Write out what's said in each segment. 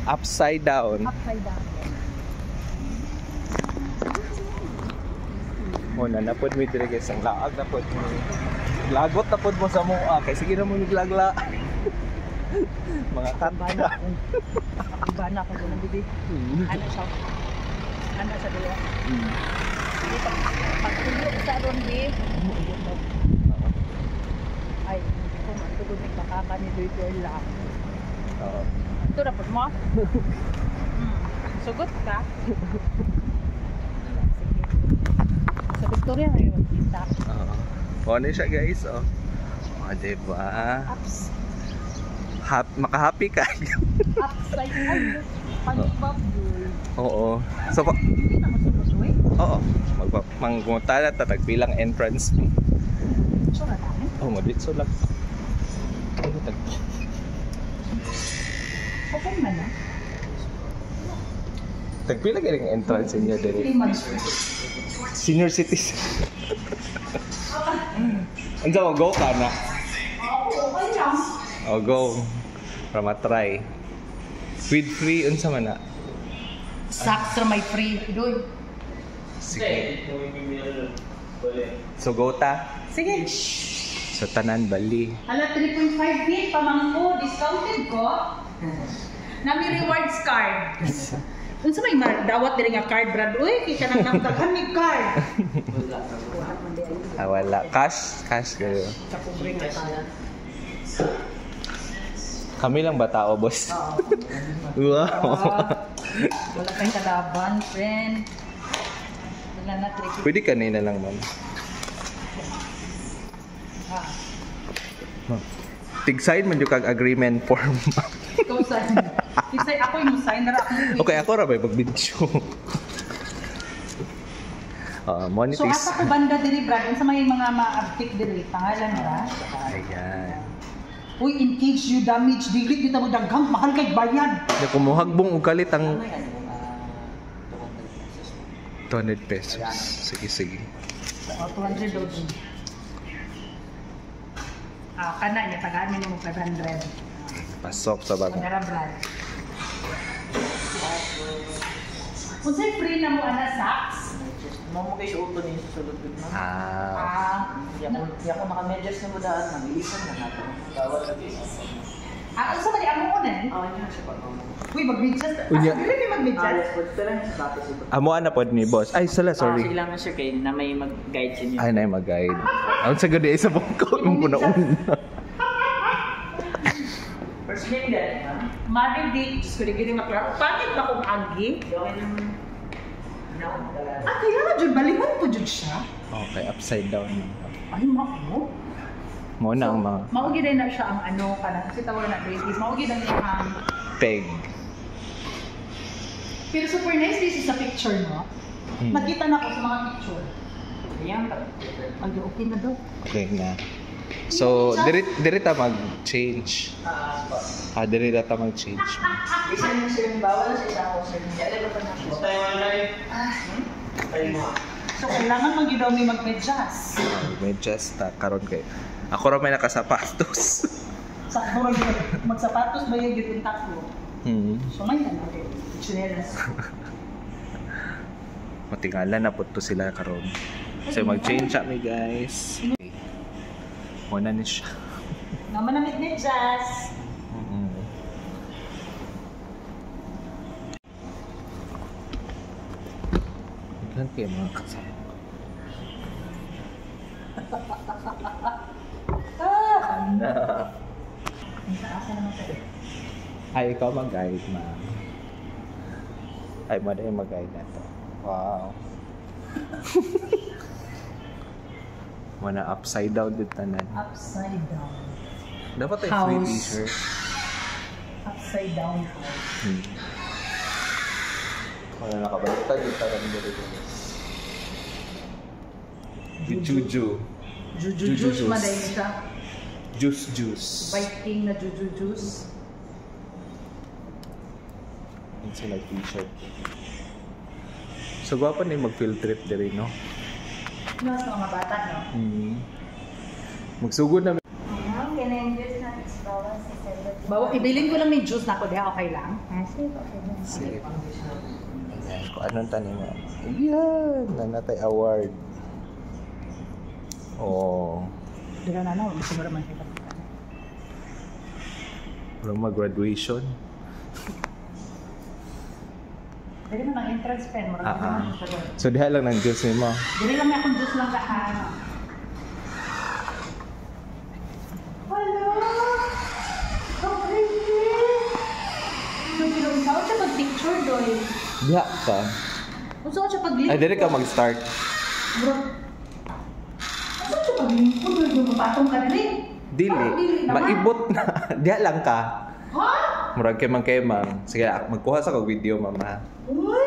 Upside down. Upside down. Muna na po mi dire guys, ang laag na po. Lagot na po mo sa mua, kay sige na mo naglagla. Mga kanta. Iba na ako ng bibi. Ano siya? Ano sa dila? Pag-tulog sa ron di. Ay, kung matulog ni bakaka ni Doy lang. Oo. Ito na po mo? Sugot ka? Sa Victoria na yung kita. Oo. Ano siya guys, oh. O, diba? Ups. Maka-happy kayo. Upside down. Pag-bubble. Oo. So, Hindi na masunod eh. oo. Manggunta na bilang entrance fee. So na namin. Oh, maditso lang. Okay man na. Tagpila galing entrance niya din. 3 months. Senior citizen. Andiyan mo, go ka na. Oo, okay lang. O, go. Para matry. With free, unsa man na? Saks na may free. Doy. Sige. So, go ta. Sige. Sa tanan, bali. Hala, 3.5 feet, pamangko, discounted ko. Nami rewards card. Unsa may dawat diri nga card, Brad? Uy, kaya nang nagdaghan ni card. Wala. Cash kayo. Sa pobre nga tayo. Kami lang ba tao, boss? Oo. Wow. Wala kayong kalaban, friend. Wala na, tricky. Pwede kanina lang, ma'am. Tig-sign man yung kag-agreement form. Ikaw sign. Kisay ako yung sign na ako. Okay, ako ra ba mag-video? So Monetize. asa ko banda diri, Brad? Unsa may mga ma-uptick diri? Pangalan ra? Ayan. Uy, in case you damage, delete dito mo daghang mahal kay bayad. Na kumuhagbong og kalit ang 200 pesos. Sige. 200 doon. Kana niya, tagaan niya mo 500. Pasok sa bago. Pagara, Brad. Kung sa'yo free na mo, socks? Mo kayo sa uto niya sa sulod mo. Yan ko naka-medyas na mo daan, nag-iisan na natin. Bawal lagi. Unsa ba di amo ko nan? Yun siya pa. Uy, mag-medyas. Unya. Dili may mag-medyas. Yes, but pero sa batis ito. Amo ana pod ni boss. Ay, sorry. Sige lang na sir kay na may mag-guide sa inyo. Ay, nay mag-guide. Ang sagad ay sa bangko ng una-una. First name din. Mother Dick, just ko gini maklaro. Pangit ba kung agi? Kailangan dyan, balikan po dyan siya. Okay, upside down. Ay, mako. Muna ang mga Maugi din na siya ang ano, kanang kasi tawag na baby. Maugi din siya ang... peg. Pero super nice this sa picture, no? Nakita na ko sa mga picture. Ayan ka. Ay, okay na daw. Okay na. So, diri ta mag-change. Diri ta mag-change. Isa na sir, bawal na sa isa ako sir. Alam mo pa na siya. Tayo mo lang. Tayo mo. So, kailangan mag-idaw may mag-medyas. Medyas ta karon kay. Ako ra may nakasapatos. Sakto rin magsapatos ba yung gitong takbo? So, may na natin. Chinelas. Matingala na po to sila karon. So, mag-change mi guys. Muna ni siya. Naman na medyas. Ilan kayo mga kasama? Ay, ikaw mag-guide, ma'am. Ay, mada yung mag-guide na to. Wow. Muna upside down din tanan. Upside down. Dapat ay House. free t-shirt. Upside down house. Wala nakabaliktad yung tanan dito. Juju. Juju maday siya. Juice. Biting na juju juice. Yung sila t-shirt. So, gwapo na yung mag-field trip din, no? Ano sa mga bata, no? Magsugod na. Can I use na $6 sa Bawa, ibilin ko lang may juice na ako, di okay lang? Sige, okay na. Sige. Ayan, kung anong tanim mo. Ayan, nanatay award. Oh, Dira na na, gusto mo naman kita. walang mag-graduation. Dili mo ng entrance pen, marami naman sa doon. So, diha lang ng juice ni mo. Dili lang may akong juice lang kahan. Hello! How pretty! So, saan siya pag-picture doy? Diha ka. Kung saan siya pag-link? Ay, dili ka mag-start. Bro, saan siya pag-link? Kung doon mapatong ka na rin. Dili. Parang dili naman. Maibot na. Diha lang ka. Ha? Murag kemang-kemang. Sige, magkuha sa kong video, mama. Uy!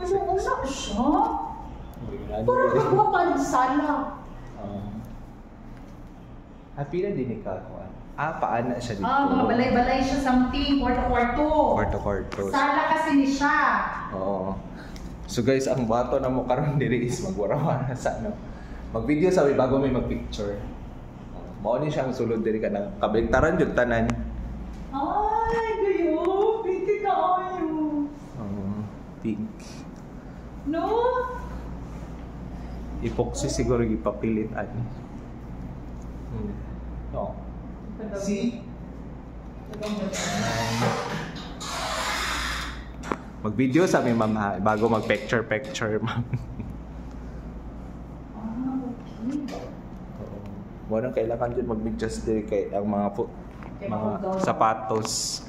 Ano kung saan siya? Parang magbuha pa ng sala. Happy na din ikaw. Paana siya dito. Mga balay-balay siya something, kwarto-kwarto. Kwarto-kwarto. Sala kasi ni siya. Oo. So guys, ang bato na mo karon diri is magwara-wara sa ano. Mag-video sabi bago may mag-picture. Mao ni siyang sulod diri ka ng kabaliktaran jud tanan. Ay, gayo. Pretty ka ayo. Pink. No? Epoxy siguro gipapilit ani. No. See? Mag-video sa mi ma'am ha, bago mag-picture ma'am. Wala kailangan dyan mag-adjust diri kay ang mga sapatos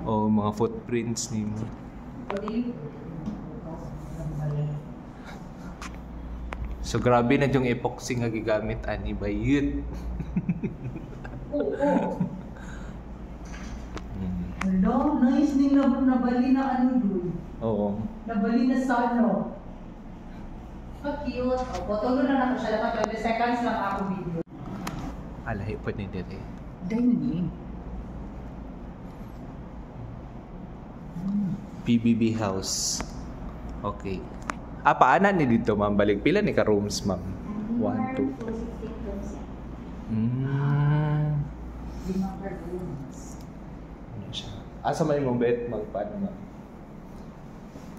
o mga footprints ni mo. So grabe na yung epoxy nga gigamit ani bayit. Oo. Hello, nice din na nabali na ano doon. Oo. Nabali na sa ano. Cute. O, botolo na nato siya. Dapat 20 seconds lang ako video. Alahi po ni diri. Dahil PBB house. Okay. Paana ni dito ma'am? Balik pila ni ka rooms ma'am? 1, 2. Limang rooms. Ano siya? Asa man yung bed? Magpaano ma'am?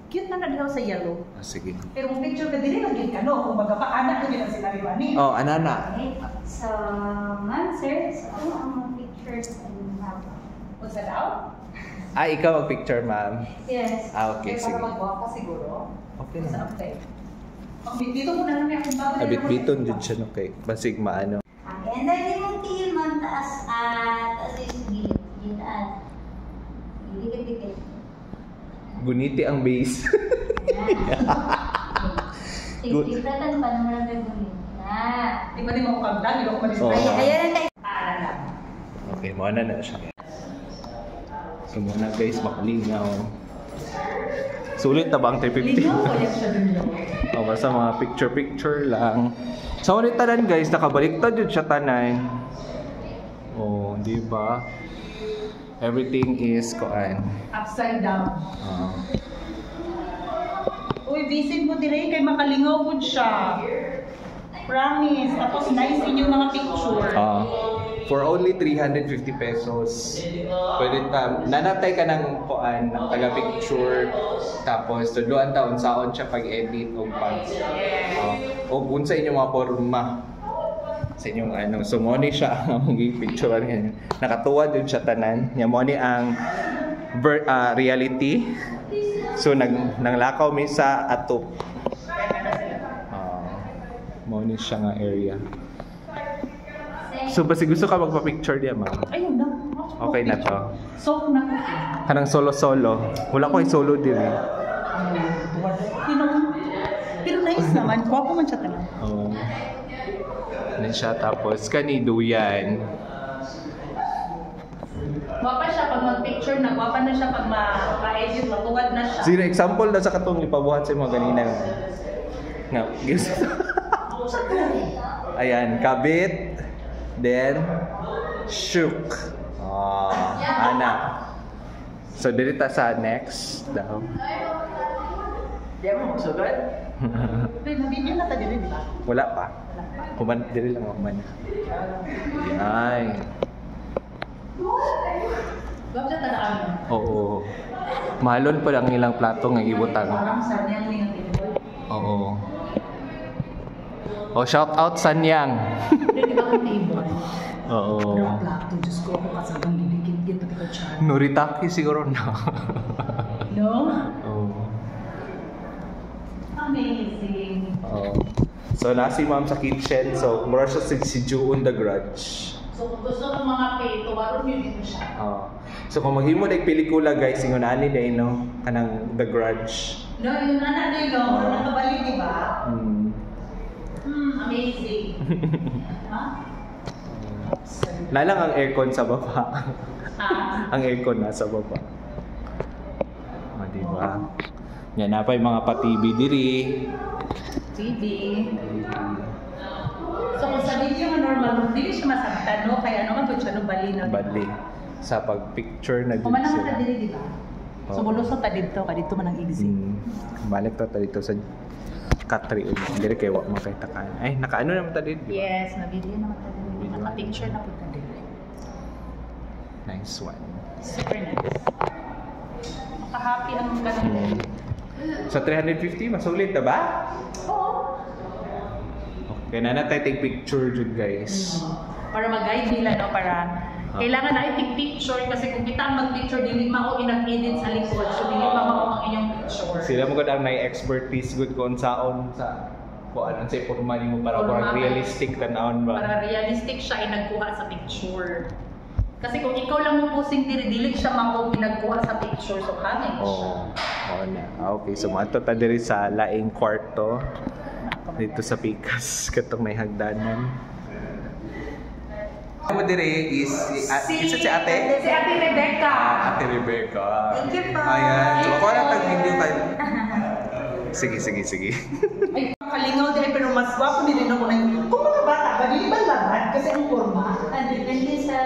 Cute na daw sa yellow. Sige. Pero kung picture ka din, lagyan ka no. Kung baga pa, anak ka din ang sinaribani. Oh, anana. Okay. So, ma'am, sir, so ano ang mga pictures and how? Kung sa daw? Ikaw mag-picture ma'am. Yes. Okay, Kaya sige. para magwapa siguro. Okay Sa na. update. Dito muna namin akong bago. Abit-biton din siya no kay. Basig maano. Okay, and then yung tingin mo, taas yung gilid. Gilid. Guniti ang base. Tignan pa naman ang gulid. Di ba di mo kagdan? Di ba ko Oo. ma-display? Ayan ang Paalan lang. Okay, muna na siya. So muna guys, makalingaw. Sulit na ba ang 350? Lino ko yan siya dun yun. Basta mga picture lang. So ulit tanan guys, nakabaliktad yun siya tanan. Oh, di ba? Everything is koan. Upside down. Uy, visit mo dire kay makalingaw po siya. Promise. Tapos nice inyong mga picture. For only 350 pesos, pwede nanatay ka ng koan, ng taga-picture, tapos tudloan taon saon siya pag-edit o pag o unsa inyong mga porma sa inyong ano. So mo ni siya ang picture niya. Nakatuwa din siya tanan. Nya mo ni ang reality. So nanglakaw mi sa atop. Mo ni siya nga area. So basi gusto ka magpa-picture diya, ma'am? Ayun na. Okay na to. So, na ko. Kanang solo-solo. Wala ko ay solo din eh. Pero nice naman. Kwapo man siya talaga. Oo. Ano siya, tapos kani duyan. Gwapa siya pag mag-picture na. Gwapa na siya pag ma-edit. Matuwad na siya. Sige, example na sa katong ipabuhat sa mga ganina. Nga, gusto. Ayan, kabit. Then, shook. Ana. So, dito sa next daw. Di mo magsugod? Pero nabidyo na tayo din, di ba? Wala pa. Human, dili lang human. Yan. Gawin sa tadaan mo. Oo. Mahalon pa ang ilang plato nga ibutang. Parang sanyang ni nga tinoy. Oo. Oh, shout out Sanyang. Hindi ba ang table? Oo. Pero ang plato, Diyos ko, ako kasagang gidikit-git pati ko siya. Noritaki siguro na. No? Oo. Amazing. Oo. So, nasi ma'am sa kitchen. So, mura siya si June the Grudge. So kung gusto ng mga pito, waron yun dito siya. Oo. So, kung maghimo na pelikula guys, ingon ani day no? Kanang The Grudge. No, yun na na yun, no? Nakabalik, di ba? Amazing. Ha? Nalang ang aircon sa baba. Ha? Ang aircon nasa baba. Diba? Yan na pa yung mga pa-TV diri. TV. So kung sa video nga normal, hindi siya masaktan, no? Kaya ano man siya no bali na. Bali. Sa pag-picture na din Kumanang sila. ka diri, di ba? So bulusot ta dito, kadito man ang exit. Balik to dito sa Katri. Diri kay wa makita ka. Ay, nakaano naman ta dito. Yes, na-video naman ta diri. Naka-picture na po ta diri. Nice one. Super nice. Maka-happy ang ganun. Sa 350, masulit na ba? Oo. Okay, na natin take picture dyan guys. Para mag-guide nila, no? Para kailangan na i-take picture kasi kung kita ang mag-picture, dili mao inag-edit sa likod. So, dili mao ang inyong picture. Sila mo ganda may expertise good kung saon sa kung anong sa forma mo para Forma. realistic tanawon ba? Para realistic siya ay nagkuha sa picture. Kasi kung ikaw lang mo posing diri, dili siya mao pinagkuha sa picture. So, hangin siya. Oo na. Okay, so mato ta diri sa laing kwarto. Dito sa Pikas, katong may hagdanan. Ako dire is isa si ate? Si Ate Rebecca. Ate Rebecca. Thank you po. Ayan. So, ako na tag-video kayo. Sige. Ay, kalingaw din pero mas gwapo din ako na kung mga bata ba, dili ba labad? Kasi ang forma. Depende sa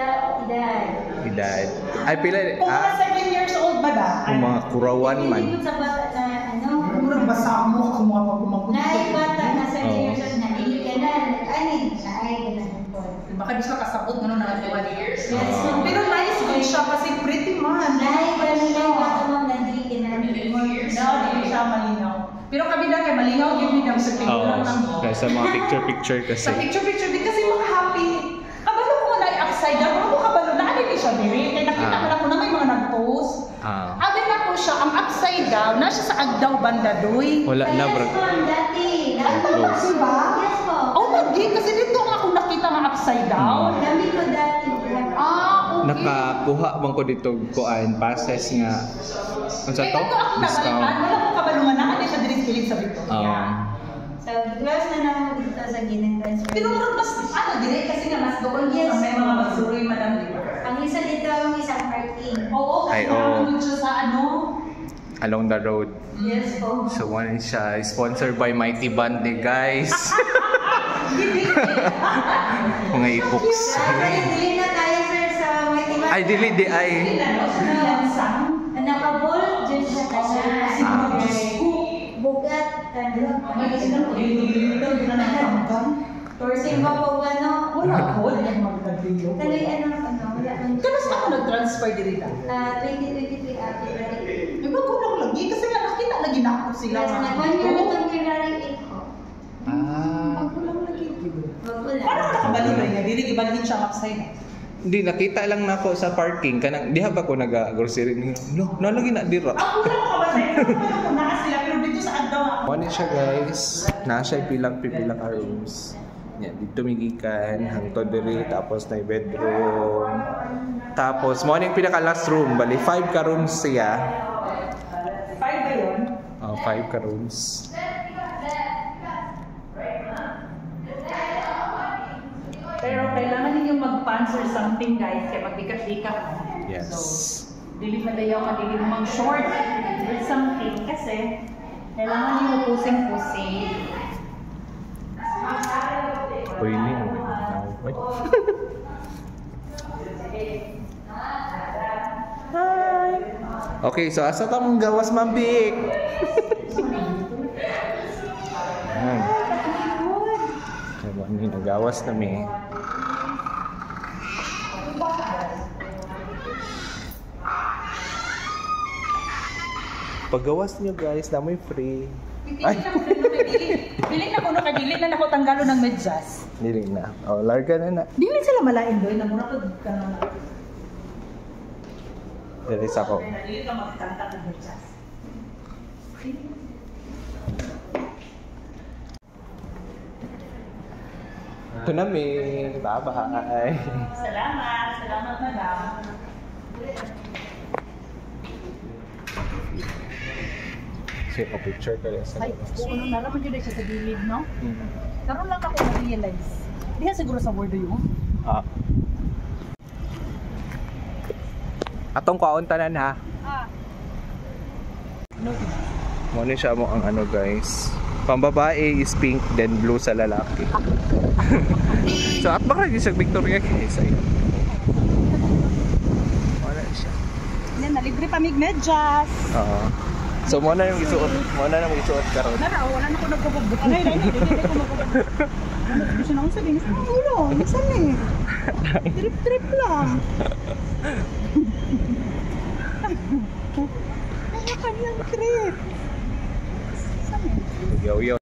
edad. Edad. Ay, pila. Kung mga 7 years old ba da? Kung mga kurawan man. Depende sa bata na ano. Murang basa mo kung mga pagkumapunta. Naay bata na sa years old na dili ka na. Anin, naay ka na. Baka di siya kasabot mo na 1 years. Yes. Pero nice good siya kasi pretty man. Naay ka na bata mo na dili ka na. No, hindi siya malinaw. Pero kami na kay malinaw, give me them sa picture Oo. lang. Kaya sa mga picture Sa kasi. picture din kasi mga happy. Kabalo ko na upside down. Ano ko kabalo na? Ano din siya diri? Kaya nakita mo na ko na may mga nag-post. Abi na po siya, ang upside down, na siya sa Agdaw Banda Doy. Wala na bro. Yes po, dati. Close. Diba? Yes po. Oh, lagi. Kasi dito nga ako nakita nga upside down. Dami ko dati. Okay. Nakakuha bang ko dito kuan passes nga. Ano sa Kaya to? ito ako nabalikan. Wala ko kabalungan na. Ano siya diri sa Victoria. So, close na naman dito sa Ginang Pero murag mas, diri kasi nga mas doon Yes. may mga magsuroy madam, di ba? Ang isa dito, ang isang parking. Oo, kasi Ay, oo. nakakamod siya sa ano. Along the road. Yes, po. So, one siya. Sponsored by Mighty Band guys. Mga ipoks. Dili na tayo, sir, sa may tiba. Ay, dili di ay. Nakabol, dyan siya kasi. Bugat. Toursing ba po ano? Wala ko, hindi ako magkagrilyo. Kaloy ano, wala man. Kano sa ako nag-transfer diri ta? 2023 ate. Iba ko lang lagi kasi nga nakita lagi na ako sila. Yes, nag-1 year na itong February 8 ko. Ako lang lagi. Wag ko lang. Paano ko nakabalo na niya? Dili ibalhin siya upside down. Hindi, nakita lang na ako sa parking. Kanang, di ba ko nag-grocery niyo? No, nalagi na dira. Ako lang kabasay. Ako na sila pero dito sa Agdaw ako. Ano siya guys? Nasa pilang ka rooms. Yan, dito migikan, hangtod diri, tapos na bedroom. Tapos, mo yung pinaka last room. Bali, 5 ka rooms siya. 5 ba yun? 5 ka rooms. Pero kailangan ninyo mag-pants or something guys, kaya magbikat-bikat. Yes. So, dili pa dayaw ka, dili mo mag-short with something kasi kailangan ninyo pusing-pusing. Uy, hindi. Hi! Okay, so asa ka mong gawas, Mambik? Ayan. Nagawas na may. Paggawas nyo guys, na may free. Piling na ko no kay dili na nako tanggalo ng medyas. Dili na. Oh, larga na na. Dili sila malain doy na mura pud kanon na. Dili sa ko. Dili ka magkanta ng medyas. Ito na mi. Bye-bye. Salamat madam. Say, picture ka rin sa Ay, ano na naman yun siya sa gilid, no? Mm. Karoon lang ako na-realize. Hindi ka siguro sa word yun. Ah. Atong kaon tanan ha. Muna siya mo ang ano guys. Pambabae is pink, then blue sa lalaki. So at baka siya Victoria guys. Ayun. Wala siya. Yan, nalibre pa mig medyas. Oo. So muna yung isuot. Muna na mag-isuot karon. Nara, wala na ko nagkabubuk. Ay, hindi ko magkabubuk. Ano, gusto na akong sabihin, saan ulo? Saan eh? Trip-trip lang. Ano kanyang trip? Saan eh? Yo.